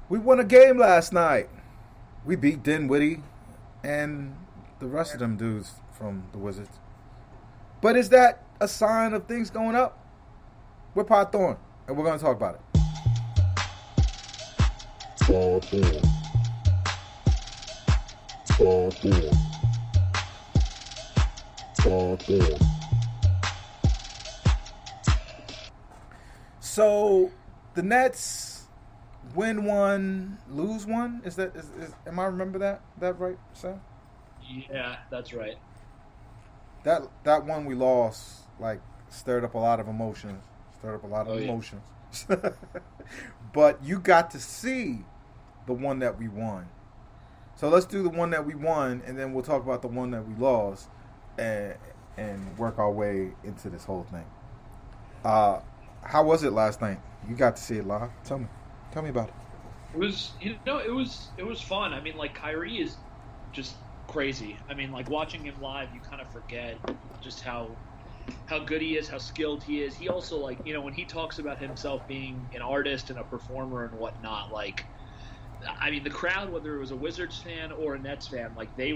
We won a game last night. We beat Dinwiddie and the rest of them dudes from the Wizards. But is that a sign of things going up? We're Pot Thorn, and we're going to talk about it. Pot Thorn. Pot Thorn. Pot Thorn. So the Nets win one, lose one. Is am I remember that right, Sam? Yeah, that's right. That one we lost stirred up a lot of emotions. But you got to see the one that we won. So let's do the one that we won, and then we'll talk about the one that we lost, and work our way into this whole thing. How was it last night? You got to see it live. Tell me about it. It was, it was fun. I mean, Kyrie is just crazy. I mean, watching him live, you kind of forget just how good he is, how skilled he is. He also, when he talks about himself being an artist and a performer and whatnot, I mean, the crowd, whether it was a Wizards fan or a Nets fan, there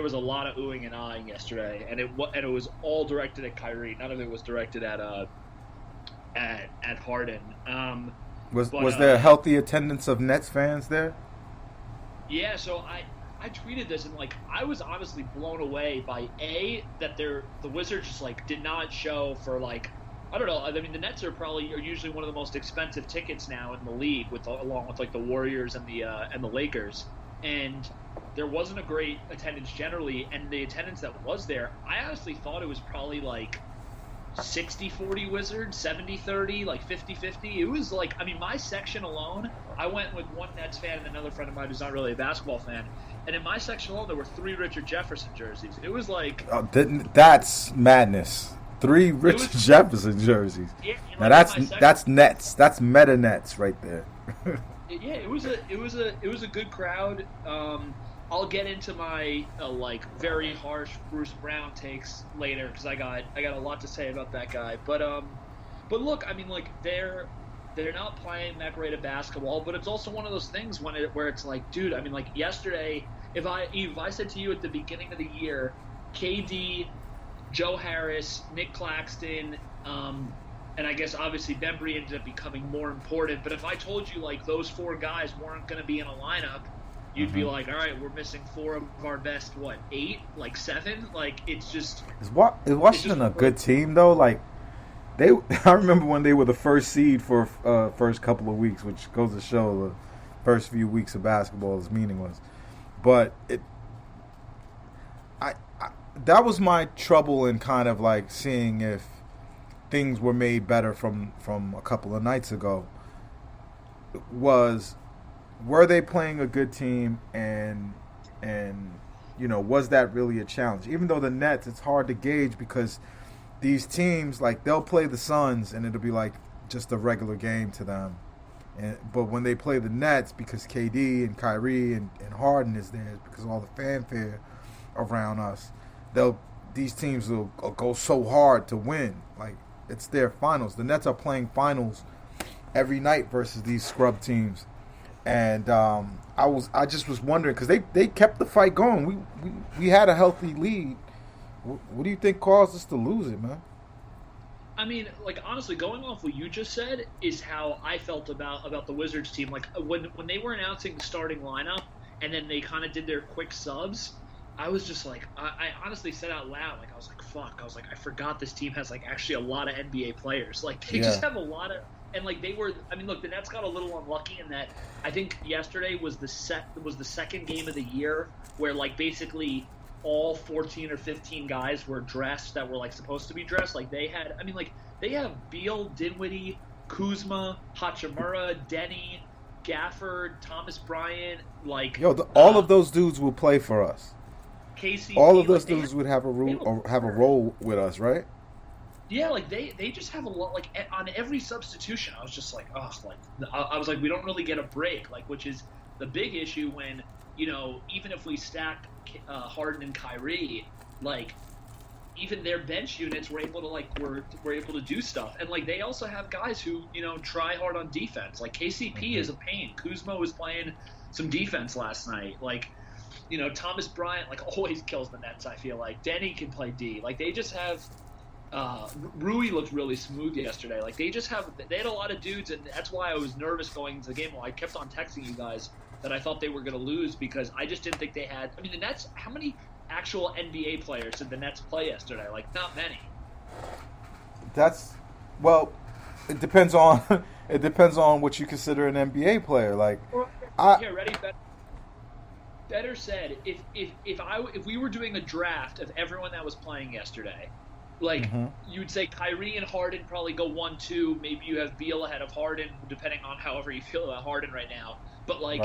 was a lot of oohing and ahhing yesterday, and it was all directed at Kyrie. None of it was directed at Harden. Was there a healthy attendance of Nets fans there? Yeah, so I tweeted this, and I was honestly blown away by that the Wizards just did not show for I don't know. I mean, the Nets are usually one of the most expensive tickets now in the league, along with the Warriors and the Lakers. And there wasn't a great attendance generally, and the attendance that was there, I honestly thought it was probably 60-40 Wizards, 70-30, 50-50. It was I mean, my section alone, I went with one Nets fan and another friend of mine who's not really a basketball fan. And in my section alone, there were 3 Richard Jefferson jerseys. It was that's madness. 3 Richard Jefferson jerseys. Yeah, now that's Nets. That's meta Nets right there. Yeah, it was a good crowd. I'll get into my very harsh Bruce Brown takes later because I got a lot to say about that guy. But look, I mean, they're not playing that great of basketball, but it's also one of those things where it's dude, I mean, yesterday, if I said to you at the beginning of the year, KD, Joe Harris, Nick Claxton, and I guess obviously Bembry ended up becoming more important, but if I told you those 4 guys weren't going to be in a lineup, you'd be all right, we're missing 4 of our best, 8, 7? It's just... Is Washington a good team, though? I remember when they were the first seed for first couple of weeks, which goes to show the first few weeks of basketball is meaningless. But that was my trouble in kind of seeing if things were made better from a couple of nights ago. Were they playing a good team, and was that really a challenge? Even though the Nets, it's hard to gauge because these teams they'll play the Suns and it'll be just a regular game to them, but when they play the Nets, because KD and Kyrie and Harden is there, because of all the fanfare around us, these teams will go so hard to win. It's their finals. The Nets are playing finals every night versus these scrub teams. And I just was wondering because they kept the fight going. We had a healthy lead. What do you think caused us to lose it, man? I mean, honestly, going off what you just said is how I felt about the Wizards team. When they were announcing the starting lineup and then they kind of did their quick subs, I was just I honestly said out loud, I was fuck. I was I forgot this team has actually a lot of NBA players. They just have a lot of. And they were, I mean, look, the Nets got a little unlucky in that I think yesterday was the second game of the year where basically all 14 or 15 guys were dressed that were supposed to be dressed. They had, I mean, they have Beal, Dinwiddie, Kuzma, Hachimura, Denny, Gafford, Thomas Bryant, all of those dudes will play for us. KCP, all of those dudes would have a role with us, right? Yeah, they just have a lot, on every substitution, I was just I was we don't really get a break, which is the big issue when, even if we stack Harden and Kyrie, even their bench units were able to were able to do stuff. And like they also have guys who, try hard on defense. Like KCP is a pain. Kuzma was playing some defense last night. Like, Thomas Bryant like always kills the Nets, I feel like. Denny can play D. Like they just have Rui looked really smooth yesterday. Like they had a lot of dudes, and that's why I was nervous going into the game. Well, I kept on texting you guys that I thought they were going to lose because I just didn't think they had. I mean, the Nets. How many actual NBA players did the Nets play yesterday? Like not many. It depends on what you consider an NBA player. Like here, ready? Better said, if we were doing a draft of everyone that was playing yesterday, like you would say Kyrie and Harden probably go 1-2. Maybe you have Beal ahead of Harden, depending on however you feel about Harden right now. But like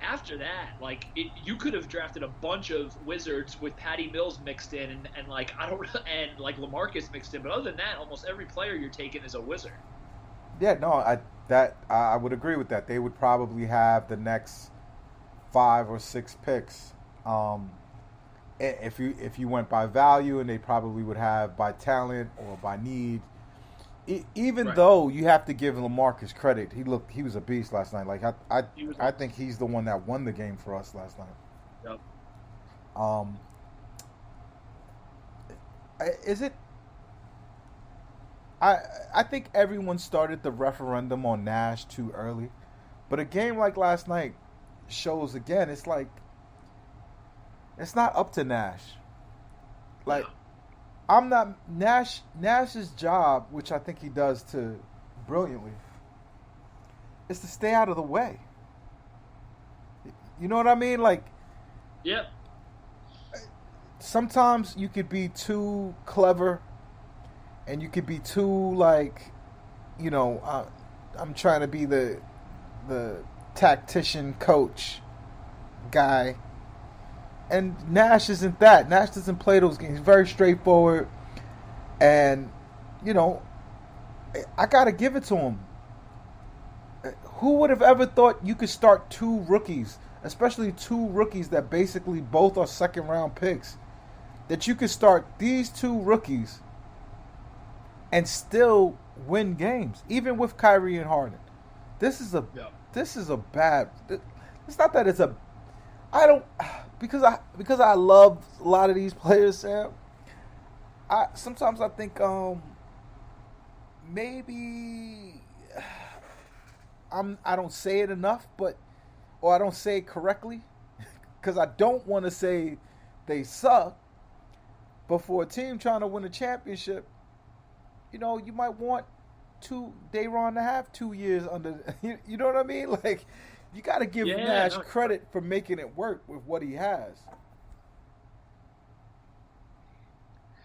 after that, like you could have drafted a bunch of Wizards with Patty Mills mixed in, and like and like LaMarcus mixed in. But other than that, almost every player you're taking is a Wizard. Yeah, no, I would agree with that. They would probably have the next 5 or 6 picks. If you went by value, and they probably would have by talent or by need. Even though you have to give LaMarcus credit, he was a beast last night. Like I think he's the one that won the game for us last night. Yep. Is it? I think everyone started the referendum on Nash too early, but a game like last night shows again. It's like it's not up to Nash. Like I'm not Nash's job, which I think he does to brilliantly, is to stay out of the way. You know what I mean? Like, yep. Sometimes you could be too clever, and you could be too like, I'm trying to be the tactician coach guy. And Nash isn't that. Nash doesn't play those games. He's very straightforward. And, I got to give it to him. Who would have ever thought you could start 2 rookies, especially 2 rookies that basically both are second-round picks, that you could start these 2 rookies and still win games, even with Kyrie and Harden? This is a bad. It's not that it's a. I don't because I love a lot of these players, Sam. Sometimes I think maybe I don't say it enough, or I don't say it correctly, because I don't want to say they suck. But for a team trying to win a championship, you might want Day'Ron to have 2 years under. You know what I mean? Like, you got to give Nash credit for making it work with what he has.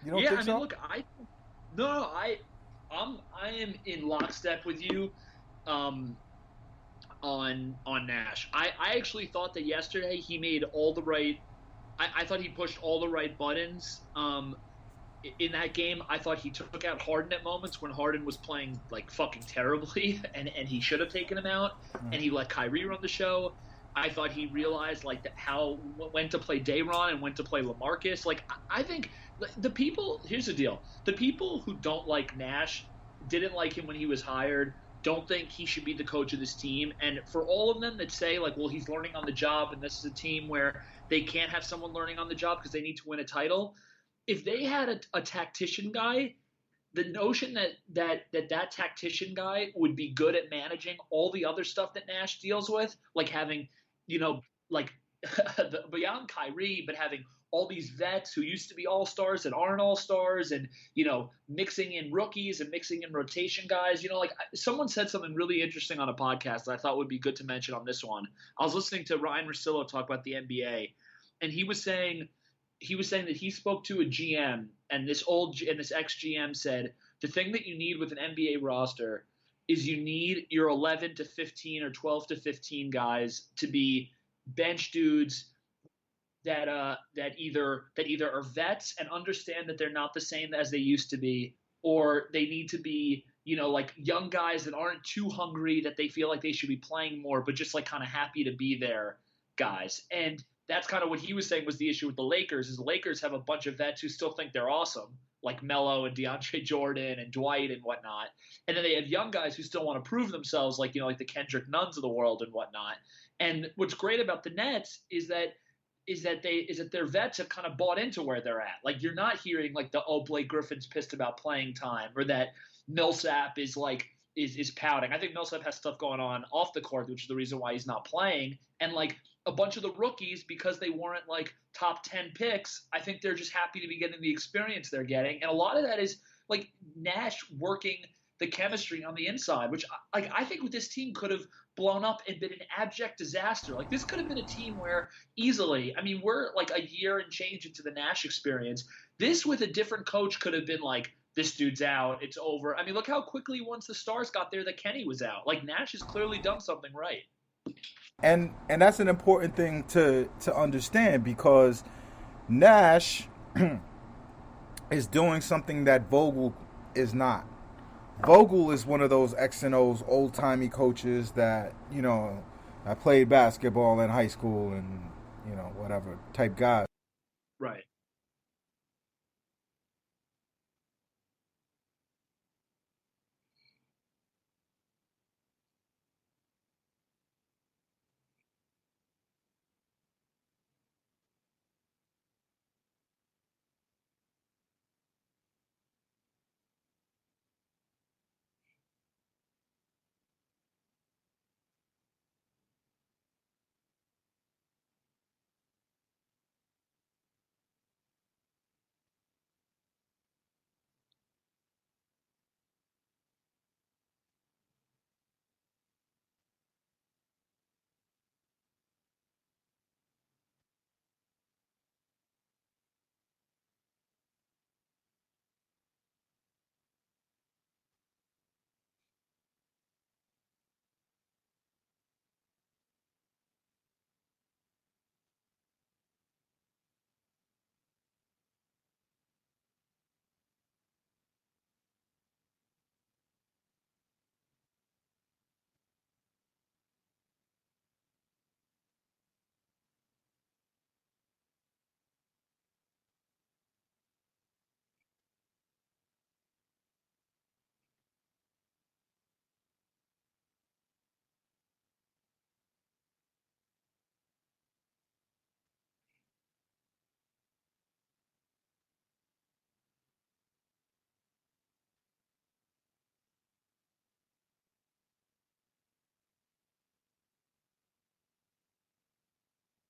You don't think so? I mean, look, I am in lockstep with you, on Nash. I actually thought that yesterday he made all the right. I thought he pushed all the right buttons. In that game, I thought he took out Harden at moments when Harden was playing like fucking terribly, and he should have taken him out. And he let Kyrie run the show. I thought he realized like when to play Day'Ron and when to play LaMarcus. Like I think the people. Here's the deal: the people who don't like Nash didn't like him when he was hired. Don't think he should be the coach of this team. And for all of them that say like, well, he's learning on the job, and this is a team where they can't have someone learning on the job because they need to win a title. If they had a tactician guy, the notion that tactician guy would be good at managing all the other stuff that Nash deals with, like having, like beyond Kyrie, but having all these vets who used to be all-stars that aren't all-stars, and, mixing in rookies and mixing in rotation guys, like someone said something really interesting on a podcast that I thought would be good to mention on this one. I was listening to Ryan Russillo talk about the NBA, and he was saying that he spoke to a GM, and this ex-GM said the thing that you need with an NBA roster is you need your 11 to 15 or 12 to 15 guys to be bench dudes that either are vets and understand that they're not the same as they used to be, or they need to be like young guys that aren't too hungry, that they feel like they should be playing more, but just like kind of happy to be there guys. And that's kind of what he was saying was the issue with the Lakers, is the Lakers have a bunch of vets who still think they're awesome, like Melo and DeAndre Jordan and Dwight and whatnot. And then they have young guys who still want to prove themselves, like like the Kendrick Nuns of the world and whatnot. And what's great about the Nets is that their vets have kind of bought into where they're at. Like you're not hearing like the Blake Griffin's pissed about playing time, or that Millsap is like is pouting. I think Millsap has stuff going on off the court, which is the reason why he's not playing. And like a bunch of the rookies, because they weren't like top 10 picks, I think they're just happy to be getting the experience they're getting. And a lot of that is like Nash working the chemistry on the inside, which like I think with this team could have blown up and been an abject disaster. Like this could have been a team where easily, I mean, we're like a year and change into the Nash experience. This with a different coach could have been like, this dude's out, it's over. I mean, look how quickly once the stars got there that Kenny was out. Like Nash has clearly done something right. And that's an important thing to understand, because Nash is doing something that Vogel is not. Vogel is one of those X and O's old timey coaches that I played basketball in high school and whatever type guy. Right.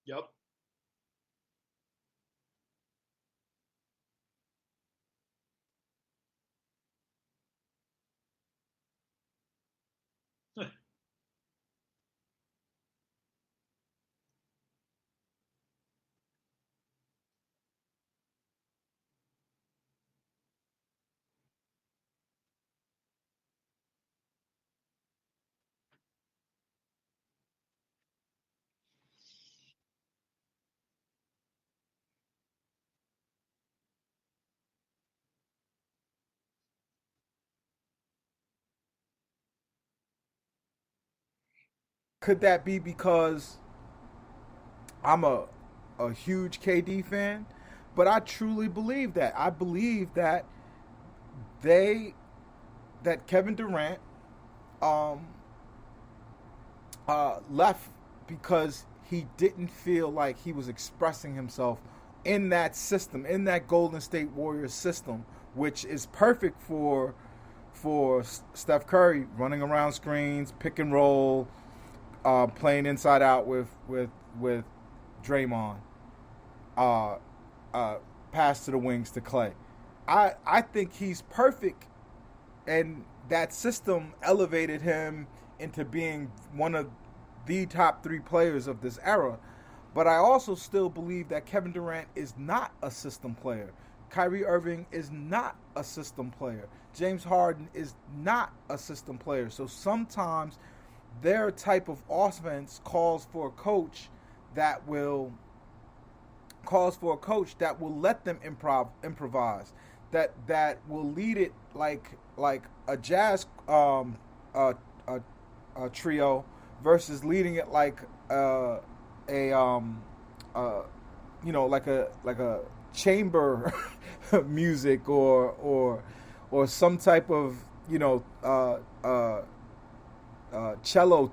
Yep. Could that be because I'm a huge KD fan? But I truly believe that. I believe that they that Kevin Durant um, left because he didn't feel like he was expressing himself in that system, in that Golden State Warriors system, which is perfect for Steph Curry, running around screens, pick and roll, playing inside out with Draymond, uh, pass to the wings to Clay. I think he's perfect, and that system elevated him into being one of the top three players of this era. But I also still believe that Kevin Durant is not a system player. Kyrie Irving is not a system player. James Harden is not a system player. So sometimes their type of offense calls for a coach that will let them improvise, that will lead it like a jazz a trio versus leading it like a like a chamber music or some type of cello